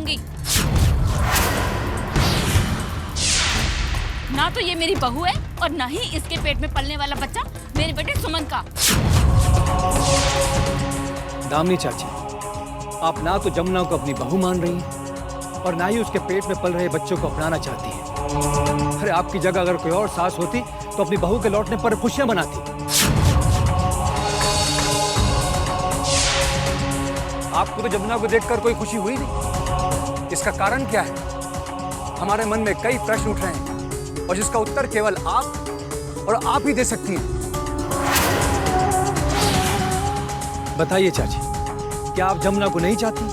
दूंगी। ना तो ये मेरी बहू है और ना ही इसके पेट में पलने वाला बच्चा मेरे बेटे सुमन का। दामिनी चाची, आप ना तो जमुना को अपनी बहू मान रही हैं और ना ही उसके पेट में पल रहे बच्चों को अपनाना चाहती हैं। अरे आपकी जगह अगर कोई और सास होती तो अपनी बहू के लौटने पर खुशियां मनाती। आपको तो जमुना को देखकर कोई खुशी हुई नहीं। इसका कारण क्या है? हमारे मन में कई प्रश्न उठ रहे हैं और जिसका उत्तर केवल आप और आप ही दे सकती हैं। बताइए चाची, क्या आप जमुना को नहीं चाहती?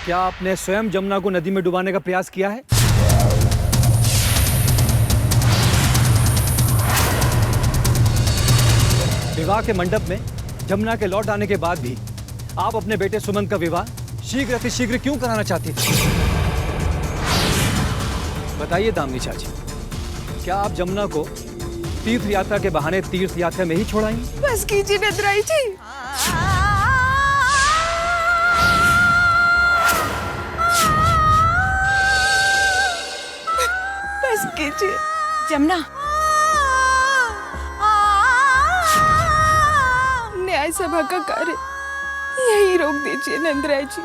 क्या आपने स्वयं जमुना को नदी में डुबाने का प्रयास किया है? विवाह के मंडप में जमुना के लौट आने के बाद भी आप अपने बेटे सुमन का विवाह शीघ्र अतिशीघ्र क्यों कराना चाहती थी? बताइए दामिनी चाची, क्या आप जमुना को तीर्थ यात्रा के बहाने तीर्थ यात्रा में ही छोड़ाएंगे? बस कीजिए नंदराई जी। बस कीजिए। जमुना, न्याय सभा का कार्य यही रोक दीजिए नंदराय जी।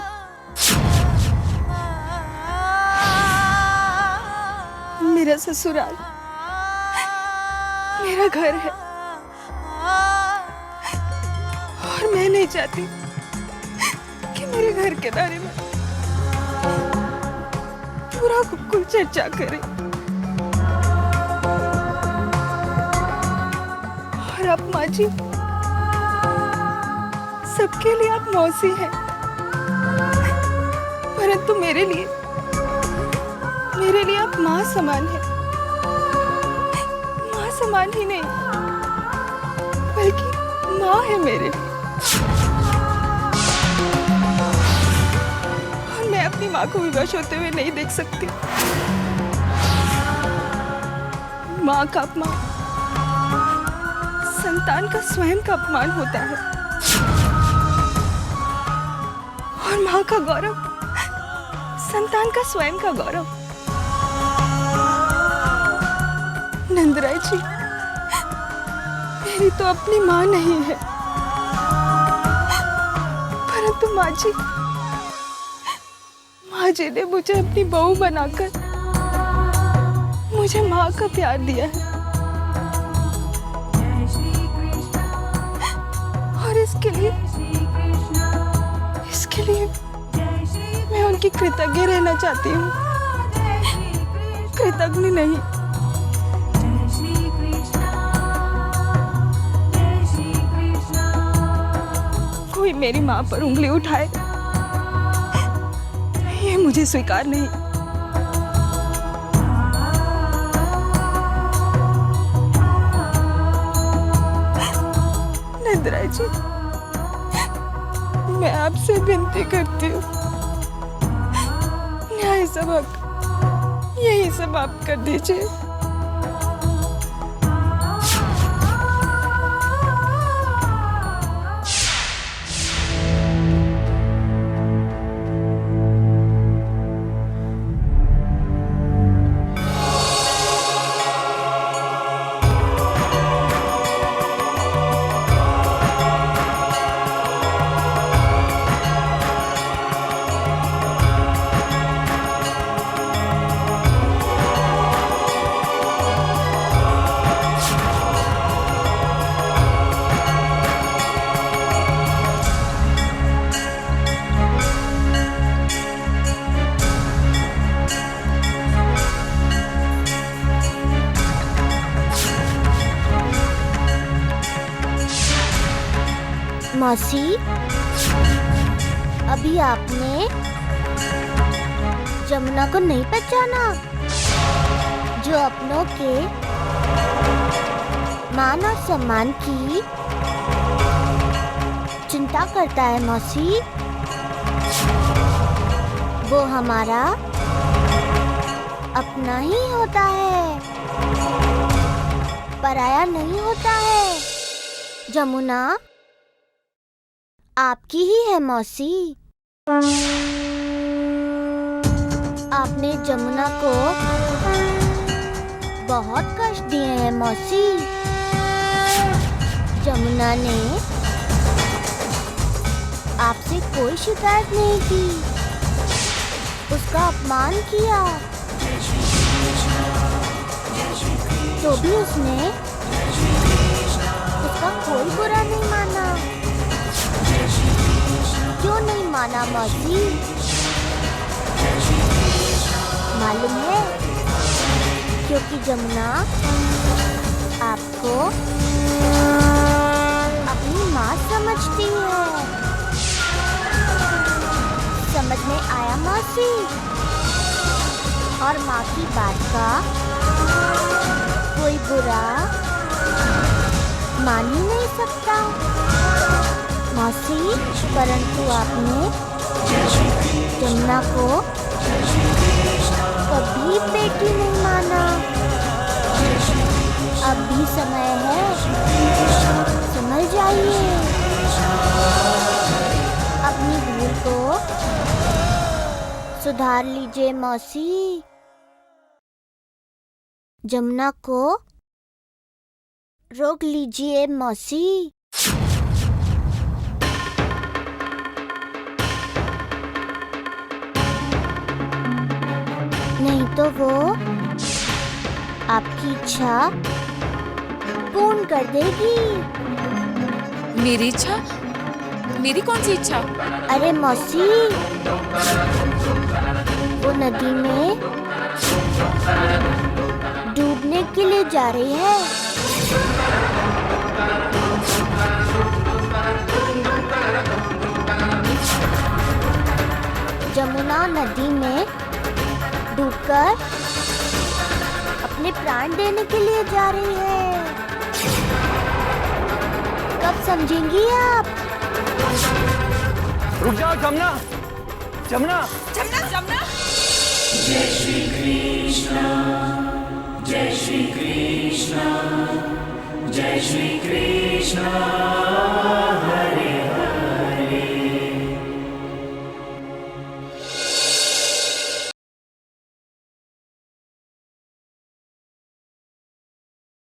मेरा ससुराल मेरा घर है और मैं नहीं चाहती कि मेरे घर के बारे में पूरा कुल चर्चा करे। और आप माँ जी, सबके लिए आप मौसी हैं, परंतु मेरे लिए आप माँ समान हैं। माँ समान ही नहीं बल्कि माँ है मेरे लिए। और मैं अपनी माँ को विवश होते हुए नहीं देख सकती। माँ का अपमान संतान का स्वयं का अपमान होता है और माँ का गौरव संतान का स्वयं का गौरव। नंदराय जी, मेरी तो अपनी माँ नहीं है, परंतु माँ जी ने मुझे अपनी बहू बनाकर मुझे माँ का प्यार दिया है और इसके लिए मैं उनकी कृतज्ञ रहना चाहती हूँ, कृतज्ञ नहीं। कोई मेरी माँ पर उंगली उठाए ये मुझे स्वीकार नहीं। नंदराय जी, मैं आपसे विनती करती हूँ, न्याय सभा यही समाप्त कर दीजिए। मौसी, अभी आपने जमुना को नहीं पहचाना जो अपनों के मान और सम्मान की चिंता करता है। मौसी, वो हमारा अपना ही होता है, पराया नहीं होता है। जमुना, आपकी ही है मौसी। आपने जमुना को बहुत कष्ट दिए हैं मौसी। जमुना ने आपसे कोई शिकायत नहीं की, उसका अपमान किया, तो भी उसने उसका कोई बुरा नहीं माना। क्यों नहीं माना मौसी? मालूम है, क्योंकि जमुना आपको अपनी माँ समझती है। समझ में आया मौसी? और माँ की बात का कोई बुरा मान ही नहीं सकता मौसी। परंतु आपने जमुना को कभी बेटी नहीं माना। अब भी समय है, समझ जाइए। अपनी भूल को सुधार लीजिए मौसी। जमुना को रोक लीजिए मौसी। नहीं तो वो आपकी इच्छा पूर्ण कर देगी। मेरी इच्छा? मेरी कौन सी इच्छा? अरे मौसी, वो नदी में डूबने के लिए जा रही है। जमुना नदी में डूबकर अपने प्राण देने के लिए जा रही है। कब समझेंगी आप? रुक जाओ जमुना, जमुना, जमुना, जमुना। जय श्री कृष्ण, जय श्री कृष्ण, जय श्री कृष्ण।